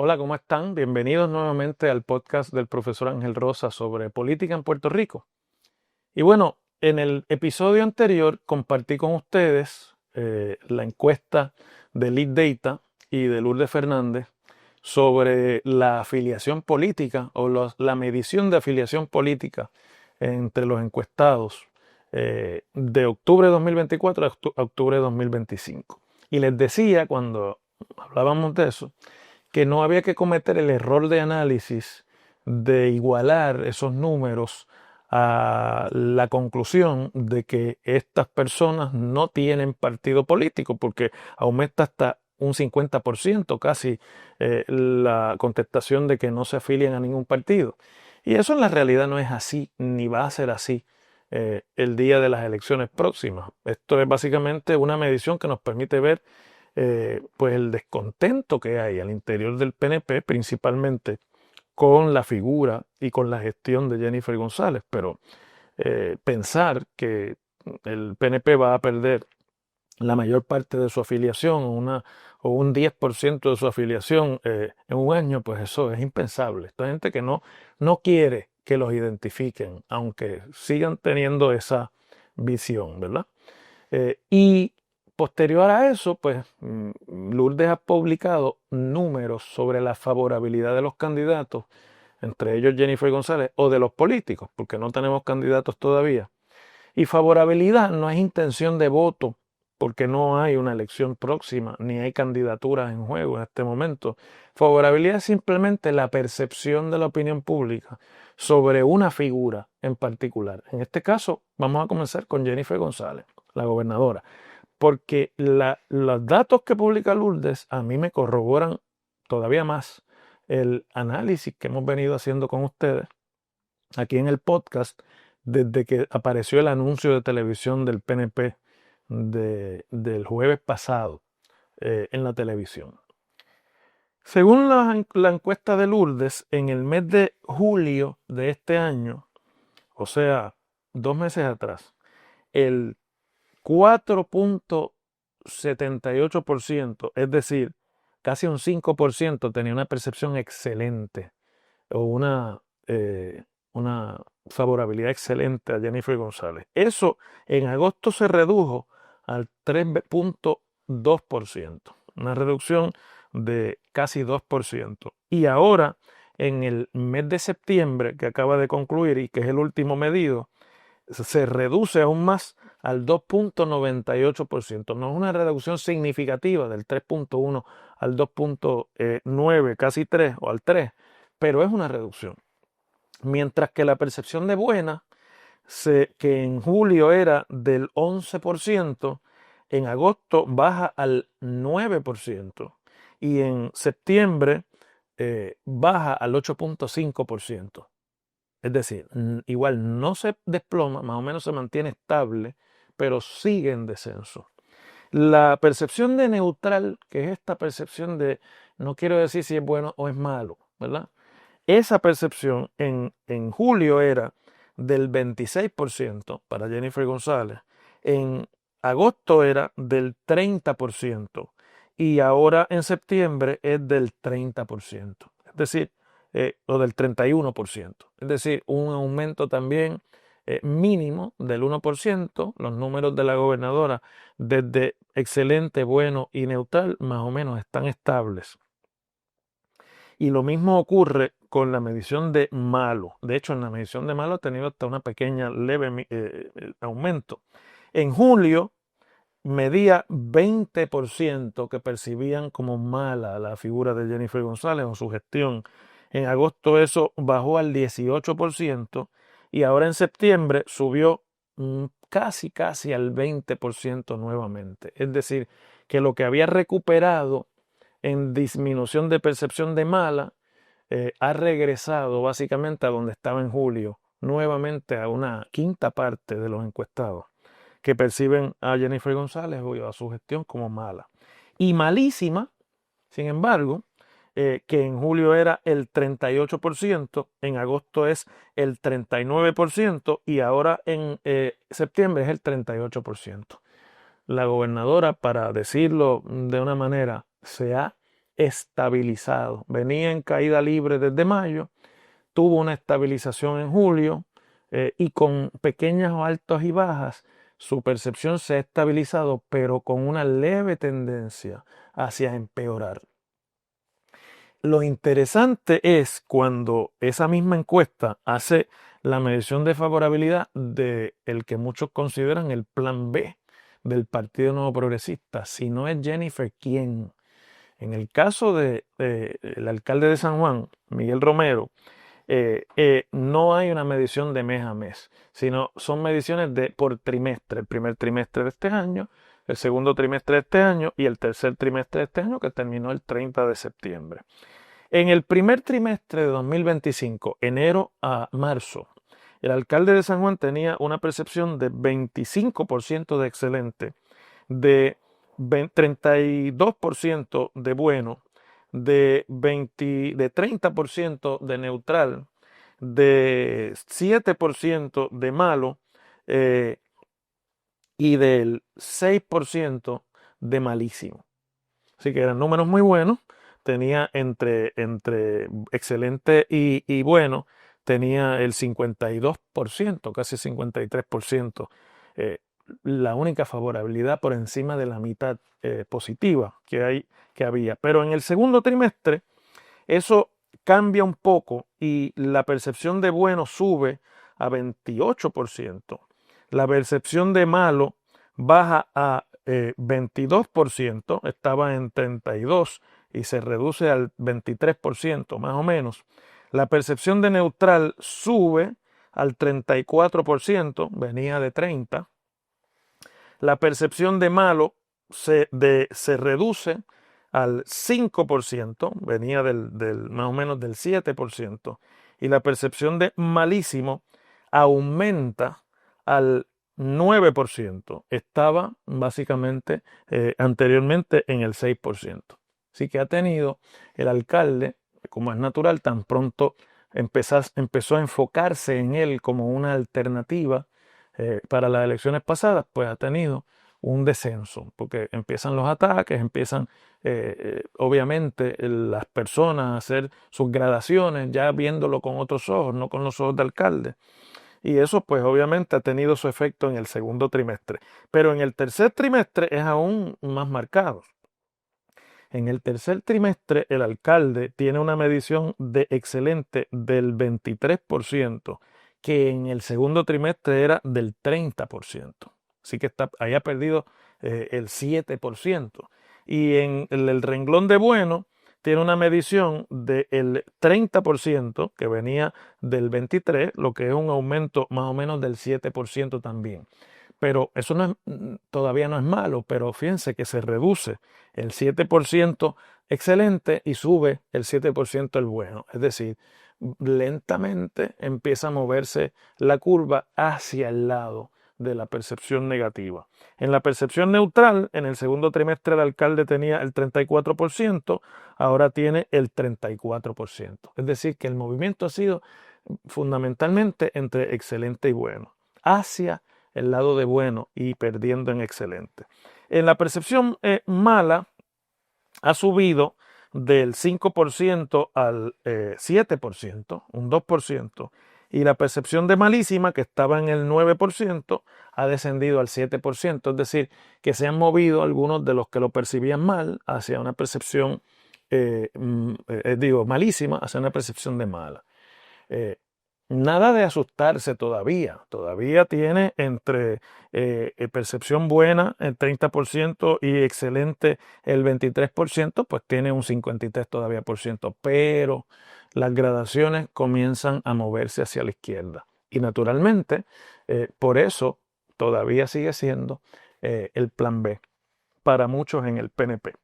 Hola, ¿cómo están? Bienvenidos nuevamente al podcast del profesor Ángel Rosa sobre política en Puerto Rico. Y bueno, en el episodio anterior compartí con ustedes la encuesta de Lead Data y de Lourdes Fernández sobre la afiliación política o la medición de afiliación política entre los encuestados de octubre de 2024 a octubre de 2025. Y les decía cuando hablábamos de eso, que no había que cometer el error de análisis de igualar esos números a la conclusión de que estas personas no tienen partido político, porque aumenta hasta un 50% casi la contestación de que no se afilian a ningún partido. Y eso en la realidad no es así, ni va a ser así el día de las elecciones próximas. Esto es básicamente una medición que nos permite ver pues el descontento que hay al interior del PNP, principalmente con la figura y con la gestión de Jennifer González. Pero pensar que el PNP va a perder la mayor parte de su afiliación o un 10% de su afiliación en un año, pues eso es impensable. Esta gente que no quiere que los identifiquen, aunque sigan teniendo esa visión, ¿verdad? Y posterior a eso, pues Lourdes ha publicado números sobre la favorabilidad de los candidatos, entre ellos Jennifer González, o de los políticos, porque no tenemos candidatos todavía. Y favorabilidad no es intención de voto, porque no hay una elección próxima, ni hay candidaturas en juego en este momento. Favorabilidad es simplemente la percepción de la opinión pública sobre una figura en particular. En este caso, vamos a comenzar con Jennifer González, la gobernadora, porque los datos que publica Lourdes a mí me corroboran todavía más el análisis que hemos venido haciendo con ustedes aquí en el podcast desde que apareció el anuncio de televisión del PNP del jueves pasado en la televisión. Según la encuesta de Lourdes, en el mes de julio de este año, o sea, 2 meses atrás, el 4,78%, es decir, casi un 5% tenía una percepción excelente o una favorabilidad excelente a Jennifer González. Eso en agosto se redujo al 3,2%, una reducción de casi 2%. Y ahora, en el mes de septiembre, que acaba de concluir y que es el último medido, se reduce aún más al 2,98%. No es una reducción significativa del 3,1 al 2,9, casi 3 o al 3, pero es una reducción. Mientras que la percepción de buena, que en julio era del 11%, en agosto baja al 9% y en septiembre baja al 8,5%. Es decir, igual no se desploma, más o menos se mantiene estable, pero sigue en descenso. La percepción de neutral, que es esta percepción de no quiero decir si es bueno o es malo, ¿verdad? Esa percepción en julio era del 26% para Jennifer González, en agosto era del 30% y ahora en septiembre es del 30%. Es decir, o del 31%. Es decir, un aumento también mínimo del 1%. Los números de la gobernadora desde excelente, bueno y neutral más o menos están estables. Y lo mismo ocurre con la medición de malo. De hecho, en la medición de malo ha tenido hasta una pequeña leve aumento. En julio medía 20% que percibían como mala la figura de Jennifer González o su gestión. En agosto eso bajó al 18% y ahora en septiembre subió casi al 20% nuevamente. Es decir, que lo que había recuperado en disminución de percepción de mala ha regresado básicamente a donde estaba en julio, nuevamente a una quinta parte de los encuestados que perciben a Jennifer González o a su gestión como mala. Y malísima, sin embargo, que en julio era el 38%, en agosto es el 39% y ahora en septiembre es el 38%. La gobernadora, para decirlo de una manera, se ha estabilizado. Venía en caída libre desde mayo, tuvo una estabilización en julio y con pequeñas altas y bajas, su percepción se ha estabilizado, pero con una leve tendencia hacia empeorar. Lo interesante es cuando esa misma encuesta hace la medición de favorabilidad de el que muchos consideran el plan B del Partido Nuevo Progresista. Si no es Jennifer, ¿quién? En el caso del alcalde de San Juan, Miguel Romero, no hay una medición de mes a mes, sino son mediciones por trimestre. El primer trimestre de este año, el segundo trimestre de este año y el tercer trimestre de este año, que terminó el 30 de septiembre. En el primer trimestre de 2025, enero a marzo, el alcalde de San Juan tenía una percepción de 25% de excelente, de 32% de bueno, de 30% de neutral, de 7% de malo y del 6% de malísimo. Así que eran números muy buenos. Tenía entre excelente y bueno, tenía el 52%, casi 53%. La única favorabilidad por encima de la mitad positiva que había. Pero en el segundo trimestre eso cambia un poco y la percepción de bueno sube a 28%. La percepción de malo baja a 22%, estaba en 32% y se reduce al 23%, más o menos. La percepción de neutral sube al 34%, venía de 30%. La percepción de malo se reduce al 5%, venía más o menos del 7%, y la percepción de malísimo aumenta al 9%. Estaba básicamente anteriormente en el 6%. Así que ha tenido el alcalde, como es natural, tan pronto empezó a enfocarse en él como una alternativa para las elecciones pasadas, pues ha tenido un descenso, porque empiezan los ataques, empiezan obviamente las personas a hacer sus gradaciones, ya viéndolo con otros ojos, no con los ojos de alcalde. Y eso pues obviamente ha tenido su efecto en el segundo trimestre. Pero en el tercer trimestre es aún más marcado. En el tercer trimestre el alcalde tiene una medición de excelente del 23%, que en el segundo trimestre era del 30%. Así que ahí ha perdido el 7%. Y en el renglón de bueno tiene una medición del 30%, que venía del 23%, lo que es un aumento más o menos del 7% también. Pero eso todavía no es malo, pero fíjense que se reduce el 7% excelente y sube el 7% el bueno. Es decir, lentamente empieza a moverse la curva hacia el lado de la percepción negativa. En la percepción neutral, en el segundo trimestre el alcalde tenía el 34%, ahora tiene el 34%. Es decir, que el movimiento ha sido fundamentalmente entre excelente y bueno, hacia el lado de bueno y perdiendo en excelente. En la percepción mala ha subido del 5% al 7%, un 2%, y la percepción de malísima, que estaba en el 9%, ha descendido al 7%, es decir, que se han movido algunos de los que lo percibían mal hacia una percepción, malísima, hacia una percepción de mala. Nada de asustarse todavía tiene entre percepción buena el 30% y excelente el 23%, pues tiene un 53% todavía por ciento, pero las gradaciones comienzan a moverse hacia la izquierda y naturalmente por eso todavía sigue siendo el plan B para muchos en el PNP.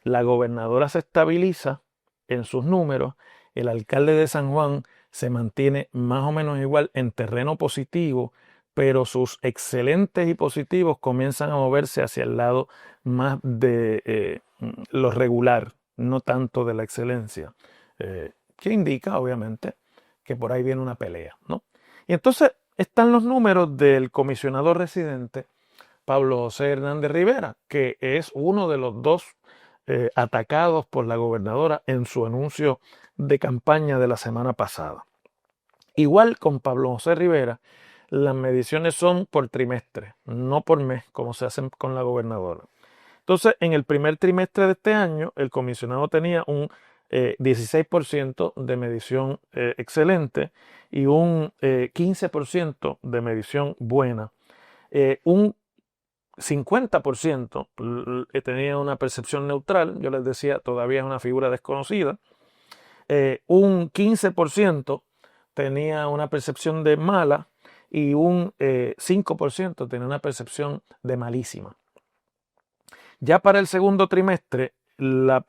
La gobernadora se estabiliza en sus números, el alcalde de San Juan se mantiene más o menos igual en terreno positivo, pero sus excelentes y positivos comienzan a moverse hacia el lado más de lo regular, no tanto de la excelencia, que indica obviamente que por ahí viene una pelea, ¿no? Y entonces están los números del comisionado residente Pablo José Hernández Rivera, que es uno de los dos atacados por la gobernadora en su anuncio de campaña de la semana pasada. Igual con Pablo José Rivera, las mediciones son por trimestre, no por mes, como se hacen con la gobernadora. Entonces, en el primer trimestre de este año, el comisionado tenía un 16% de medición excelente y un 15% de medición buena. Un 50% tenía una percepción neutral, yo les decía, todavía es una figura desconocida. Un 15% tenía una percepción de mala y un 5% tenía una percepción de malísima. Ya para el segundo trimestre, la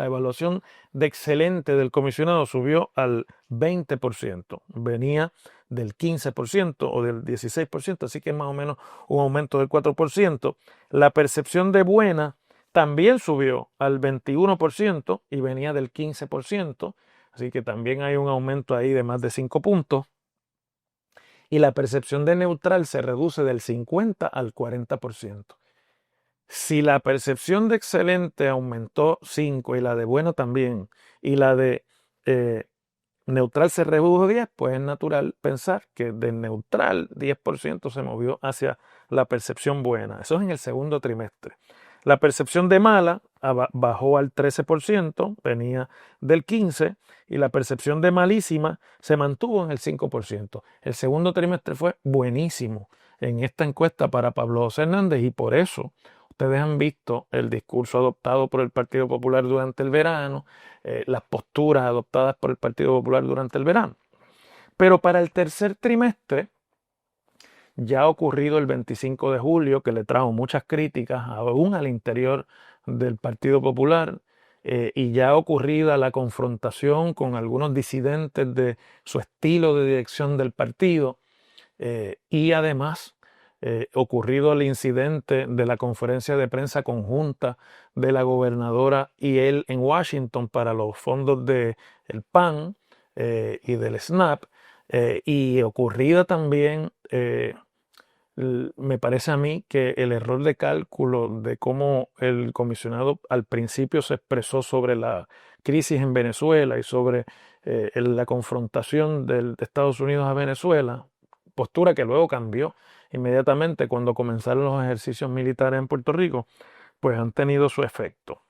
evaluación de excelente del comisionado subió al 20%. Venía del 15% o del 16%, así que es más o menos un aumento del 4%. La percepción de buena también subió al 21% y venía del 15%, así que también hay un aumento ahí de más de 5 puntos. Y la percepción de neutral se reduce del 50 al 40%. Si la percepción de excelente aumentó 5 y la de bueno también, y la de neutral se redujo 10, pues es natural pensar que de neutral 10% se movió hacia la percepción buena. Eso es en el segundo trimestre. La percepción de mala bajó al 13%, venía del 15%, y la percepción de malísima se mantuvo en el 5%. El segundo trimestre fue buenísimo en esta encuesta para Pablo José Hernández y por eso ustedes han visto el discurso adoptado por el Partido Popular durante el verano, las posturas adoptadas por el Partido Popular durante el verano. Pero para el tercer trimestre, ya ha ocurrido el 25 de julio, que le trajo muchas críticas aún al interior del Partido Popular, y ya ha ocurrido la confrontación con algunos disidentes de su estilo de dirección del partido, y además ocurrido el incidente de la conferencia de prensa conjunta de la gobernadora y él en Washington para los fondos del PAN y del SNAP, y ocurrida también, me parece a mí que el error de cálculo de cómo el comisionado al principio se expresó sobre la crisis en Venezuela y sobre la confrontación de Estados Unidos a Venezuela, postura que luego cambió inmediatamente cuando comenzaron los ejercicios militares en Puerto Rico, pues han tenido su efecto.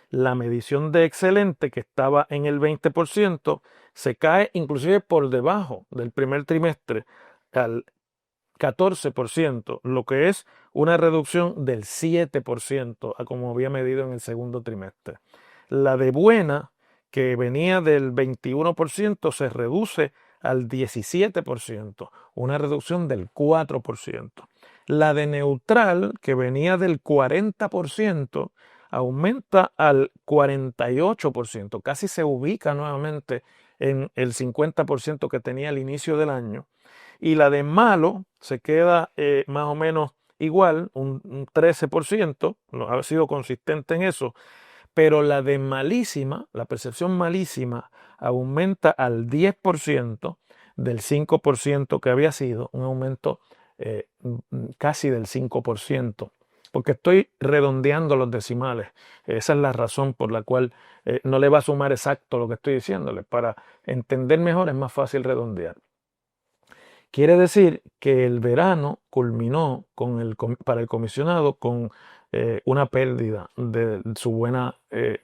La medición de excelente, que estaba en el 20%, se cae inclusive por debajo del primer trimestre al 14%, lo que es una reducción del 7% a como había medido en el segundo trimestre. La de buena, que venía del 21%, se reduce al 17%, una reducción del 4%. La de neutral, que venía del 40%, aumenta al 48%, casi se ubica nuevamente en el 50% que tenía al inicio del año. Y la de malo se queda más o menos igual, un 13%, ha sido consistente en eso, pero la de malísima, la percepción malísima, aumenta al 10% del 5% que había sido, un aumento casi del 5%, porque estoy redondeando los decimales. Esa es la razón por la cual no le va a sumar exacto lo que estoy diciéndole. Para entender mejor es más fácil redondear. Quiere decir que el verano culminó para el comisionado con una pérdida de su buena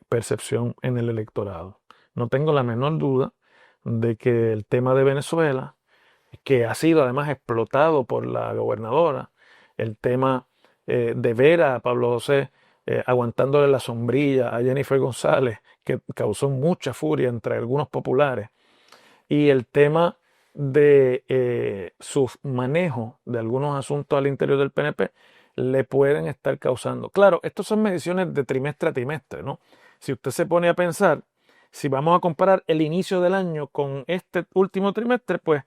percepción en el electorado. No tengo la menor duda de que el tema de Venezuela, que ha sido además explotado por la gobernadora, el tema de ver a Pablo José aguantándole la sombrilla a Jennifer González, que causó mucha furia entre algunos populares, y el tema de su manejo de algunos asuntos al interior del PNP le pueden estar causando. Claro, estas son mediciones de trimestre a trimestre, ¿no? Si usted se pone a pensar, si vamos a comparar el inicio del año con este último trimestre, pues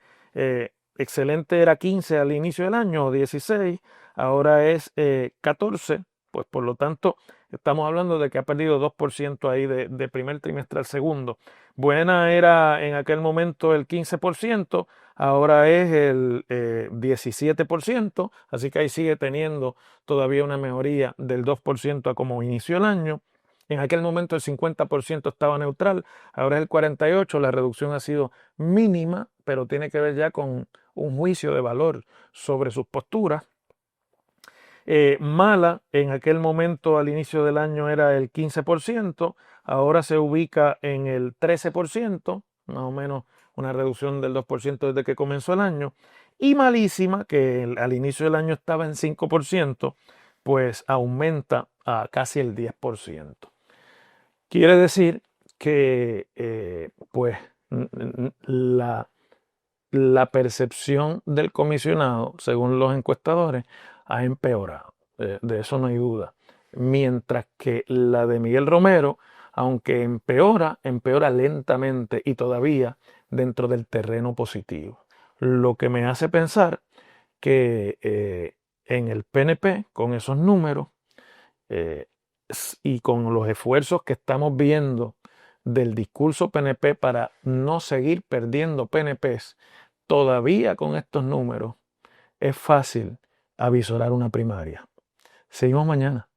excelente era 15 al inicio del año, o 16, ahora es 14, pues por lo tanto Estamos hablando de que ha perdido 2% ahí de primer trimestre al segundo. Buena era en aquel momento el 15%, ahora es el 17%, así que ahí sigue teniendo todavía una mejoría del 2% a como inició el año. En aquel momento el 50% estaba neutral, ahora es el 48%, la reducción ha sido mínima, pero tiene que ver ya con un juicio de valor sobre sus posturas. Mala en aquel momento al inicio del año era el 15%, ahora se ubica en el 13%, más o menos una reducción del 2% desde que comenzó el año. Y malísima, que al inicio del año estaba en 5%, pues aumenta a casi el 10%. Quiere decir que pues la percepción del comisionado, según los encuestadores, ha empeorado. De eso no hay duda. Mientras que la de Miguel Romero, aunque empeora lentamente y todavía dentro del terreno positivo. Lo que me hace pensar que en el PNP, con esos números eh, y con los esfuerzos que estamos viendo del discurso PNP para no seguir perdiendo PNPs, todavía con estos números es fácil avisorar una primaria. Seguimos mañana.